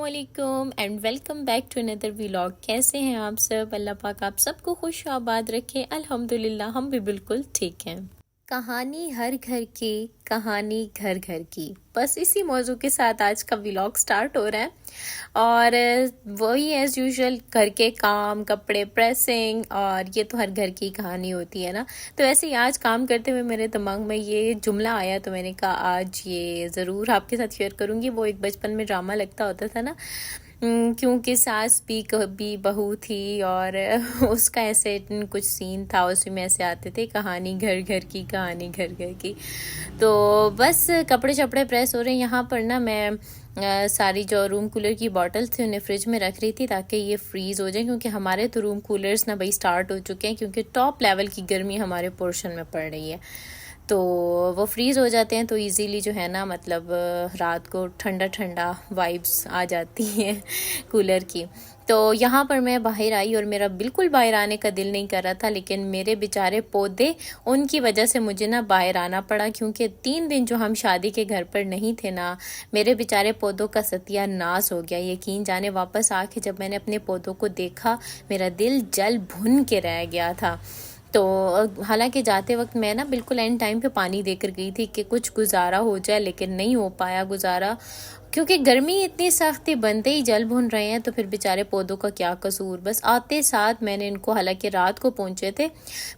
अस्सलामुअलैकुम and welcome back to another vlog. कैसे हैं आप सब? अल्लाह पाक आप सबको खुश आबाद रखे। अल्हम्दुलिल्लाह हम भी बिल्कुल ठीक हैं। कहानी हर घर की, कहानी घर घर की, बस इसी मौजू के साथ आज का व्लॉग स्टार्ट हो रहा है। और वही एज यूजुअल घर के काम, कपड़े प्रेसिंग, और ये तो हर घर की कहानी होती है ना। तो ऐसे ही आज काम करते हुए मेरे दिमाग में ये जुमला आया, तो मैंने कहा आज ये ज़रूर आपके साथ शेयर करूँगी। वो एक बचपन में ड्रामा लगता होता था ना, क्योंकि सास भी कभी बहू थी, और उसका ऐसे कुछ सीन था, उसी में ऐसे आते थे कहानी घर घर की, कहानी घर घर की। तो बस कपड़े शपड़े प्रेस हो रहे हैं। यहाँ पर ना मैं सारी जो रूम कूलर की बॉटल्स थी उन्हें फ्रिज में रख रही थी ताकि ये फ्रीज़ हो जाए, क्योंकि हमारे तो रूम कूलर्स ना भाई स्टार्ट हो चुके हैं, क्योंकि टॉप लेवल की गर्मी हमारे पोर्शन में पड़ रही है। तो वो फ्रीज़ हो जाते हैं, तो इजीली जो है ना, मतलब रात को ठंडा ठंडा वाइब्स आ जाती हैं कूलर की। तो यहाँ पर मैं बाहर आई और मेरा बिल्कुल बाहर आने का दिल नहीं कर रहा था, लेकिन मेरे बेचारे पौधे, उनकी वजह से मुझे ना बाहर आना पड़ा, क्योंकि 3 दिन जो हम शादी के घर पर नहीं थे ना, मेरे बेचारे पौधों का सत्यानाश हो गया। यकीन जाने वापस आके जब मैंने अपने पौधों को देखा, मेरा दिल जल भुन के रह गया था। तो हालांकि जाते वक्त मैं ना बिल्कुल एंड टाइम पे पानी देकर गई थी कि कुछ गुजारा हो जाए, लेकिन नहीं हो पाया गुजारा, क्योंकि गर्मी इतनी सख्त थी, बनते ही जल भुन रहे हैं, तो फिर बेचारे पौधों का क्या कसूर। बस आते साथ मैंने इनको, हालांकि रात को पहुंचे थे,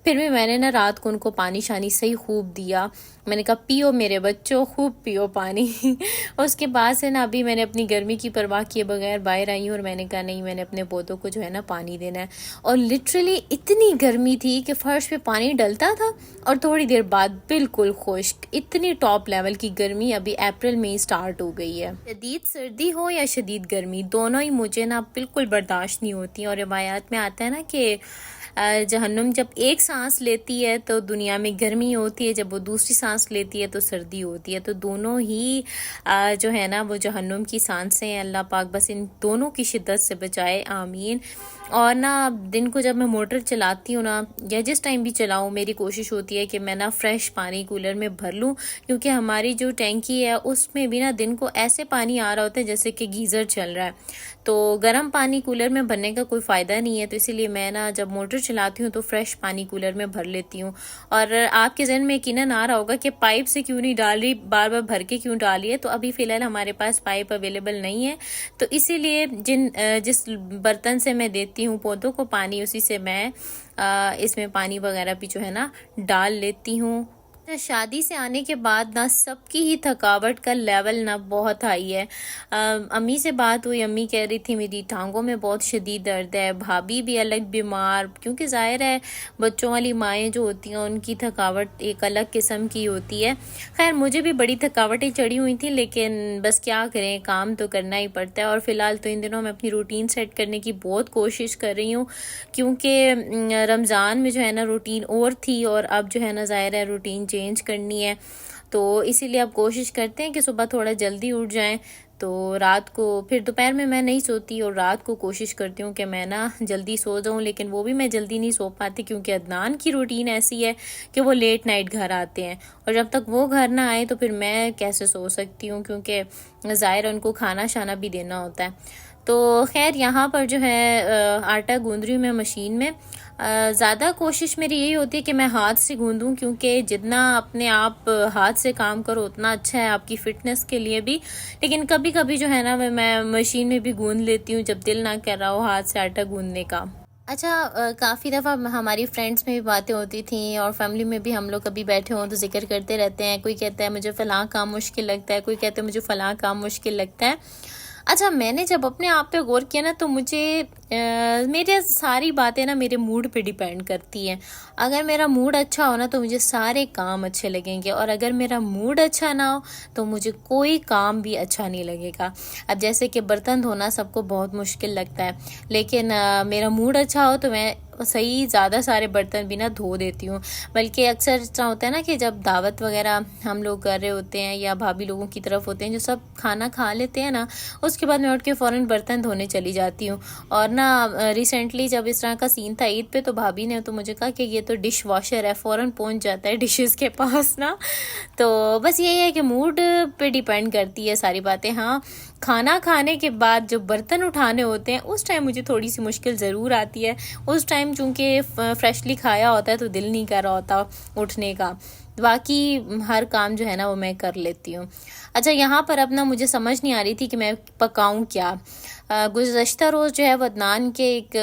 फिर भी मैंने ना रात को उनको पानी शानी सही खूब दिया। मैंने कहा पियो मेरे बच्चों, खूब पियो पानी। उसके बाद से ना अभी मैंने अपनी गर्मी की परवाह किए बगैर बाहर आई हूँ, और मैंने कहा नहीं, मैंने अपने पौधों को जो है ना पानी देना है। और लिटरली इतनी गर्मी थी कि फर्श पे पानी डलता था और थोड़ी देर बाद बिल्कुल खुश्क। इतनी टॉप लेवल की गर्मी अभी अप्रैल में ही स्टार्ट हो गई है। शदीद सर्दी हो या शदीद गर्मी, दोनों ही मुझे ना बिल्कुल बर्दाश्त नहीं होती। और रिवायात में आता है ना कि जहन्नुम जब एक सांस लेती है तो दुनिया में गर्मी होती है, जब वो दूसरी सांस लेती है तो सर्दी होती है। तो दोनों ही जो है ना वो जहन्नुम की सांसें हैं। अल्लाह पाक बस इन दोनों की शिद्दत से बचाए, आमीन। और ना दिन को जब मैं मोटर चलाती हूँ ना, या जिस टाइम भी चलाऊँ, मेरी कोशिश होती है कि मैं ना फ्रेश पानी कूलर में भर लूँ, क्योंकि हमारी जो टैंकी है उसमें भी ना दिन को ऐसे पानी आ रहा होता है जैसे कि गीज़र चल रहा है। तो गर्म पानी कूलर में भरने का कोई फ़ायदा नहीं है, तो इसीलिए मैं ना जब मोटर चलाती हूँ तो फ्रेश पानी कूलर में भर लेती हूँ। और आपके जहन में यकीनन आ रहा होगा कि पाइप से क्यों नहीं डाल रही, बार बार भर के क्यों डाल रही है। तो अभी फ़िलहाल हमारे पास पाइप अवेलेबल नहीं है, तो इसीलिए जिस बर्तन से मैं देती हूँ पौधों को पानी, उसी से मैं इसमें पानी वगैरह भी जो है ना डाल लेती हूँ। शादी से आने के बाद ना सबकी ही थकावट का लेवल ना बहुत हाई है। अम्मी से बात हुई, अम्मी कह रही थी मेरी टांगों में बहुत शदीद दर्द है। भाभी भी अलग बीमार, क्योंकि जाहिर है बच्चों वाली माएँ जो होती हैं उनकी थकावट एक अलग किस्म की होती है। खैर मुझे भी बड़ी थकावटें चढ़ी हुई थी, लेकिन बस क्या करें, काम तो करना ही पड़ता है। और फिलहाल तो इन दिनों मैं अपनी रूटीन सेट करने की बहुत कोशिश कर रही हूँ, क्योंकि रमज़ान में जो है ना रूटीन और थी, और अब जो है ना ज़ाहिर है रूटीन चेंज करनी है। तो इसीलिए अब कोशिश करते हैं कि सुबह थोड़ा जल्दी उठ जाएं, तो रात को फिर दोपहर में मैं नहीं सोती, और रात को कोशिश करती हूँ कि मैं ना जल्दी सो जाऊँ, लेकिन वो भी मैं जल्दी नहीं सो पाती, क्योंकि अदनान की रूटीन ऐसी है कि वो लेट नाइट घर आते हैं, और जब तक वो घर ना आए तो फिर मैं कैसे सो सकती हूँ, क्योंकि ज़ाहिर उनको खाना शाना भी देना होता है। तो खैर यहाँ पर जो है आटा गूंद रही हूँ मैं मशीन में। ज़्यादा कोशिश मेरी यही होती है कि मैं हाथ से गूंदूँ, क्योंकि जितना अपने आप हाथ से काम करो उतना अच्छा है आपकी फ़िटनेस के लिए भी। लेकिन कभी कभी जो है ना मैं मशीन में भी गूंद लेती हूँ जब दिल ना कर रहा हो हाथ से आटा गूंदने का। अच्छा, काफ़ी दफ़ा हमारी फ्रेंड्स में भी बातें होती थी, और फैमिली में भी हम लोग कभी बैठे हों तो जिक्र करते रहते हैं। कोई कहता है मुझे फ़लाँ काम मुश्किल लगता है, कोई कहता है मुझे फ़लाँ काम मुश्किल लगता है। अच्छा, मैंने जब अपने आप पे गौर किया ना, तो मुझे मेरे सारी बातें ना मेरे मूड पे डिपेंड करती हैं। अगर मेरा मूड अच्छा हो ना तो मुझे सारे काम अच्छे लगेंगे, और अगर मेरा मूड अच्छा ना हो तो मुझे कोई काम भी अच्छा नहीं लगेगा। अब जैसे कि बर्तन धोना सबको बहुत मुश्किल लगता है, लेकिन मेरा मूड अच्छा हो तो मैं सही ज़्यादा सारे बर्तन भी ना धो देती हूँ। बल्कि अक्सर इतना होता है ना कि जब दावत वगैरह हम लोग कर रहे होते हैं, या भाभी लोगों की तरफ होते हैं जो सब खाना खा लेते हैं ना, उसके बाद मैं उठ के फ़ौरन बर्तन धोने चली जाती हूँ। और ना रिसेंटली जब इस तरह का सीन था ईद पे, तो भाभी ने तो मुझे कहा कि ये तो डिश वॉशर है, फ़ौरन पहुँच जाता है डिशेस के पास ना। तो बस यही है कि मूड पे डिपेंड करती है सारी बातें। हाँ, खाना खाने के बाद जो बर्तन उठाने होते हैं उस टाइम मुझे थोड़ी सी मुश्किल ज़रूर आती है। उस टाइम चूँकि फ्रेशली खाया होता है तो दिल नहीं कर रहा होता उठने का। बाकी हर काम जो है ना वो मैं कर लेती हूँ। अच्छा, यहाँ पर अब ना मुझे समझ नहीं आ रही थी कि मैं पकाऊँ क्या। गुज़श्ता रोज़ जो है वो अदनान के एक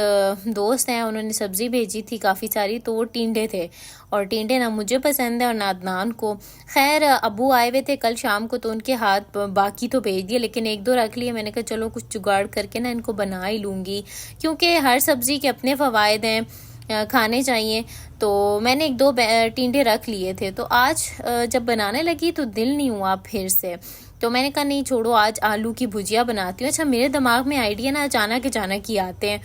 दोस्त हैं, उन्होंने सब्ज़ी भेजी थी काफ़ी सारी, तो वो टिंडे थे और टिंडे ना मुझे पसंद है और ना अदनान को। खैर अबू आए हुए थे कल शाम को तो उनके हाथ बाकी तो भेज दिए, लेकिन एक दो रख लिए। मैंने कहा चलो कुछ जुगाड़ करके ना इनको बना ही लूँगी, क्योंकि हर सब्ज़ी के अपने फ़वाइद हैं, खाने चाहिए। तो मैंने एक दो टिंडे रख लिए थे, तो आज जब बनाने लगी तो दिल नहीं हुआ फिर से। तो मैंने कहा नहीं छोड़ो, आज आलू की भुजिया बनाती हूँ। अच्छा, मेरे दिमाग में आइडिया ना अचानक अचानक ही आते हैं,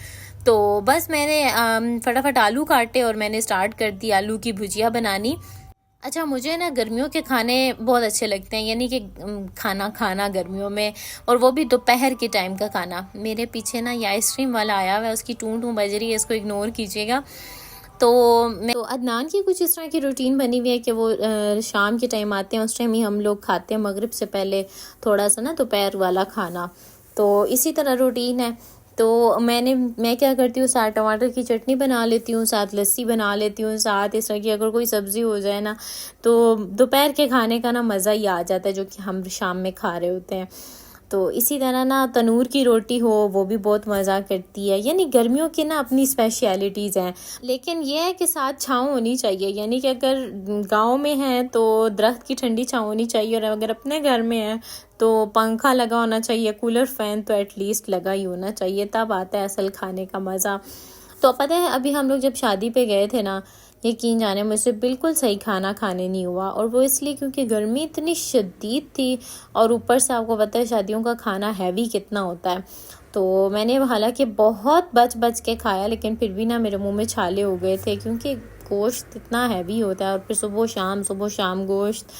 तो बस मैंने फटाफट आलू काटे और मैंने स्टार्ट कर दी आलू की भुजिया बनानी। अच्छा, मुझे ना गर्मियों के खाने बहुत अच्छे लगते हैं, यानी कि खाना खाना गर्मियों में, और वो भी दोपहर के टाइम का खाना। मेरे पीछे ना ये आइसक्रीम वाला आया हुआ है, उसकी टूं टूं बज रही है, इसको इग्नोर कीजिएगा। तो अदनान की कुछ इस तरह की रूटीन बनी हुई है कि वो शाम के टाइम आते हैं, उस टाइम ही हम लोग खाते हैं मगरिब से पहले थोड़ा सा ना दोपहर वाला खाना। तो इसी तरह रूटीन है। तो मैं क्या करती हूँ, साथ टमाटर की चटनी बना लेती हूँ, साथ लस्सी बना लेती हूँ, साथ इस तरह की अगर कोई सब्ज़ी हो जाए ना, तो दोपहर के खाने का ना मज़ा ही आ जाता है जो कि हम शाम में खा रहे होते हैं। तो इसी तरह ना तनूर की रोटी हो वो भी बहुत मज़ा करती है। यानी गर्मियों की ना अपनी स्पेशलिटीज़ हैं, लेकिन ये है कि साथ छाँव होनी चाहिए। यानी कि अगर गांव में है तो दरख्त की ठंडी छाँव होनी चाहिए, और अगर अपने घर में है तो पंखा लगा होना चाहिए, कूलर फैन तो एटलीस्ट लगा ही होना चाहिए, तब आता है असल खाने का मज़ा। तो पता है अभी हम लोग जब शादी पे गए थे ना, यकीन जाने मुझसे बिल्कुल सही खाना खाने नहीं हुआ, और वो इसलिए क्योंकि गर्मी इतनी शदीद थी, और ऊपर से आपको पता है शादियों का खाना हैवी कितना होता है। तो मैंने हालांकि बहुत बच बच के खाया, लेकिन फिर भी ना मेरे मुंह में छाले हो गए थे, क्योंकि गोश्त इतना हैवी होता है, और फिर सुबह शाम गोश्त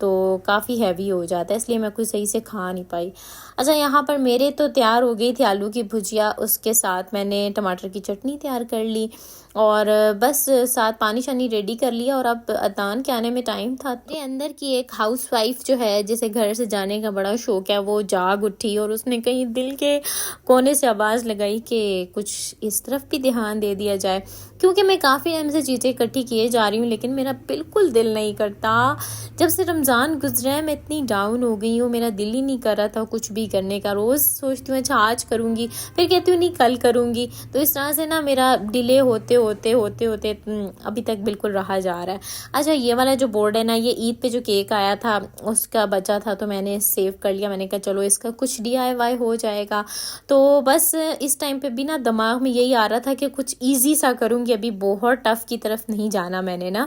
तो काफ़ी हैवी हो जाता है, इसलिए मैं कुछ सही से खा नहीं पाई। अच्छा, यहाँ पर मेरे तो तैयार हो गई थी आलू की भुजिया, उसके साथ मैंने टमाटर की चटनी तैयार कर ली, और बस साथ पानी शानी रेडी कर लिया। और अब अदनान के आने में टाइम था। मेरे अंदर की एक हाउसवाइफ जो है, जिसे घर से जाने का बड़ा शौक है, वो जाग उठी और उसने कहीं दिल के कोने से आवाज़ लगाई कि कुछ इस तरफ भी ध्यान दे दिया जाए, क्योंकि मैं काफ़ी टाइम से चीज़ें इकट्ठी किए जा रही हूँ, लेकिन मेरा बिल्कुल दिल नहीं करता। जब से रमज़ान गुजरा है मैं इतनी डाउन हो गई हूँ, मेरा दिल ही नहीं कर रहा था कुछ भी करने का। रोज़ सोचती हूँ अच्छा आज करूँगी, फिर कहती हूँ नहीं कल करूँगी। तो इस तरह से ना मेरा डिले होते होते होते होते अभी तक बिल्कुल रहा जा रहा है। अच्छा, ये वाला जो बोर्ड है ना, ये ईद पे जो केक आया था उसका बचा था, तो मैंने सेव कर लिया। मैंने कहा चलो इसका कुछ DIY हो जाएगा। तो बस इस टाइम पे भी ना दिमाग में यही आ रहा था कि कुछ ईजी सा करूँगी, अभी बहुत टफ की तरफ नहीं जाना मैंने ना।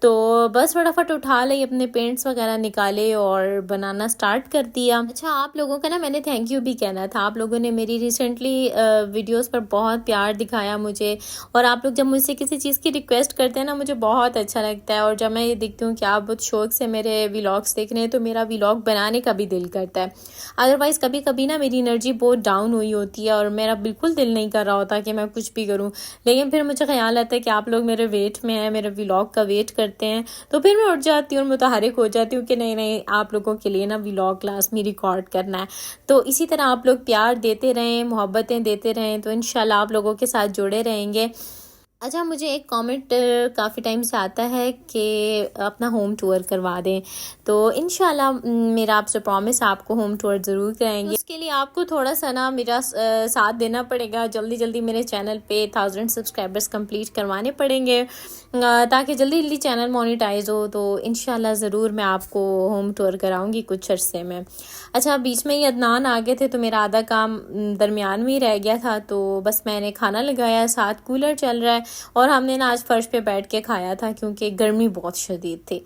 तो बस फटाफट उठा ली, अपने पेंट्स वगैरह निकाले और बनाना स्टार्ट कर दिया। अच्छा, आप लोगों का ना मैंने थैंक यू भी कहना था। आप लोगों ने मेरी रिसेंटली वीडियोस पर बहुत प्यार दिखाया मुझे, और आप लोग जब मुझसे किसी चीज़ की रिक्वेस्ट करते हैं ना, मुझे बहुत अच्छा लगता है। और जब मैं ये देखती हूँ कि आप बहुत शौक से मेरे व्लॉग्स देख रहे हैं, तो मेरा व्लॉग बनाने का भी दिल करता है। अदरवाइज़ कभी कभी ना मेरी एनर्जी बहुत डाउन हुई होती है, और मेरा बिल्कुल दिल नहीं कर रहा होता कि मैं कुछ भी करूँ, लेकिन फिर मुझे ख्याल आता है कि आप लोग मेरे वेट में हैं, मेरे व्लॉग का वेट करते हैं, तो फिर मैं उठ जाती हूँ और मुतहरिक हो जाती हूँ कि नहीं नहीं, आप लोगों के लिए ना व्लॉग क्लास में रिकॉर्ड करना है। तो इसी तरह आप लोग प्यार देते रहें, मोहब्बतें देते रहें, तो इंशाल्लाह आप लोगों के साथ जुड़े रहेंगे। अच्छा, मुझे एक कमेंट काफ़ी टाइम से आता है कि अपना होम टूर करवा दें, तो इंशाल्लाह मेरा आपसे प्रॉमिस, आपको होम टूर ज़रूर कराएंगे। तो उसके लिए आपको थोड़ा सा ना मेरा साथ देना पड़ेगा। जल्दी जल्दी मेरे चैनल पे 1000 सब्सक्राइबर्स कंप्लीट करवाने पड़ेंगे, ताकि जल्दी जल्दी चैनल मोनेटाइज हो। तो इंशाल्लाह ज़रूर मैं आपको होम टूर कराऊंगी कुछ अरसे में। अच्छा, बीच में ही अदनान आ गए थे, तो मेरा आधा काम दरमियान में ही रह गया था। तो बस मैंने खाना लगाया, साथ कूलर चल रहा है, और हमने ना आज फर्श पे बैठ के खाया था क्योंकि गर्मी बहुत शदीद थी।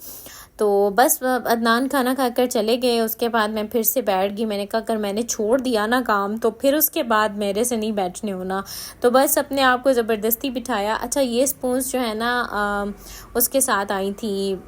तो बस अदनान खाना खाकर चले गए, उसके बाद मैं फिर से बैठ गई। मैंने कहा अगर मैंने छोड़ दिया ना काम, तो फिर उसके बाद मेरे से नहीं बैठने होना, तो बस अपने आप को ज़बरदस्ती बिठाया। अच्छा, ये स्पून्स जो है ना उसके साथ आई थी,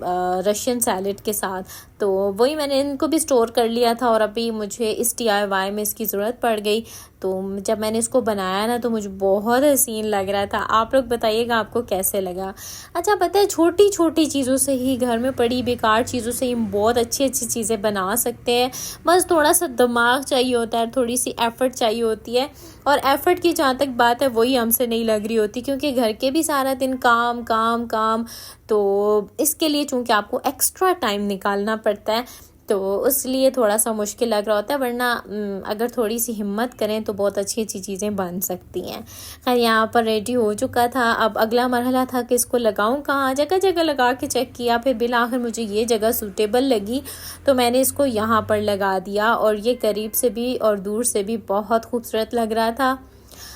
रशियन सैलेड के साथ, तो वही मैंने इनको भी स्टोर कर लिया था, और अभी मुझे इस DIY में इसकी ज़रूरत पड़ गई। तो जब मैंने इसको बनाया ना, तो मुझे बहुत हसीन लग रहा था। आप लोग बताइएगा आपको कैसे लगा। अच्छा, पता है छोटी छोटी चीज़ों से ही घर में पड़ी बेकार चीज़ों से हम बहुत अच्छी अच्छी चीज़ें बना सकते हैं। बस थोड़ा सा दिमाग चाहिए होता है, थोड़ी सी एफ़र्ट चाहिए होती है। और एफ़र्ट की जहाँ तक बात है वही हमसे नहीं लग रही होती, क्योंकि घर के भी सारा दिन काम काम काम, तो इसके लिए चूँकि आपको एक्स्ट्रा टाइम निकालना पड़ता है, तो इसलिए थोड़ा सा मुश्किल लग रहा होता है। वरना अगर थोड़ी सी हिम्मत करें तो बहुत अच्छी अच्छी चीज़ें बन सकती हैं। खैर यहाँ पर रेडी हो चुका था। अब अगला मरहला था कि इसको लगाऊं कहाँ। जगह जगह लगा के चेक किया, फिर बिल आखिर मुझे ये जगह सूटेबल लगी तो मैंने इसको यहाँ पर लगा दिया। और ये करीब से भी और दूर से भी बहुत खूबसूरत लग रहा था।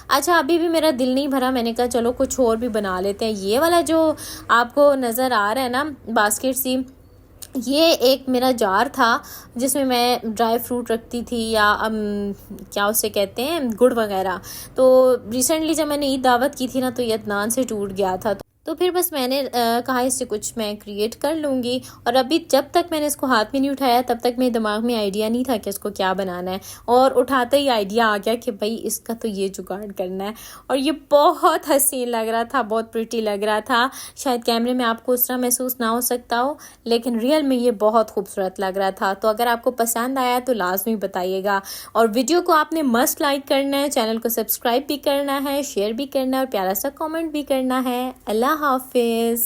अच्छा, अभी भी मेरा दिल नहीं भरा, मैंने कहा चलो कुछ और भी बना लेते हैं। ये वाला जो आपको नज़र आ रहा है ना बास्केट सी, ये एक मेरा जार था जिसमें मैं ड्राई फ्रूट रखती थी, या क्या उसे कहते हैं, गुड़ वगैरह। तो रिसेंटली जब मैंने ईद दावत की थी ना, तो ये अदनान से टूट गया था। तो फिर बस मैंने कहा इससे कुछ मैं क्रिएट कर लूँगी। और अभी जब तक मैंने इसको हाथ में नहीं उठाया तब तक मेरे दिमाग में आइडिया नहीं था कि इसको क्या बनाना है, और उठाते ही आइडिया आ गया कि भाई इसका तो ये जुगाड़ करना है। और ये बहुत हसीन लग रहा था, बहुत प्रिटी लग रहा था। शायद कैमरे में आपको उस तरह महसूस ना हो सकता हो, लेकिन रियल में ये बहुत खूबसूरत लग रहा था। तो अगर आपको पसंद आया तो लाजमी बताइएगा, और वीडियो को आपने मस्ट लाइक करना है, चैनल को सब्सक्राइब भी करना है, शेयर भी करना है, और प्यारा सा कॉमेंट भी करना है। अल्लाह हाफिज़।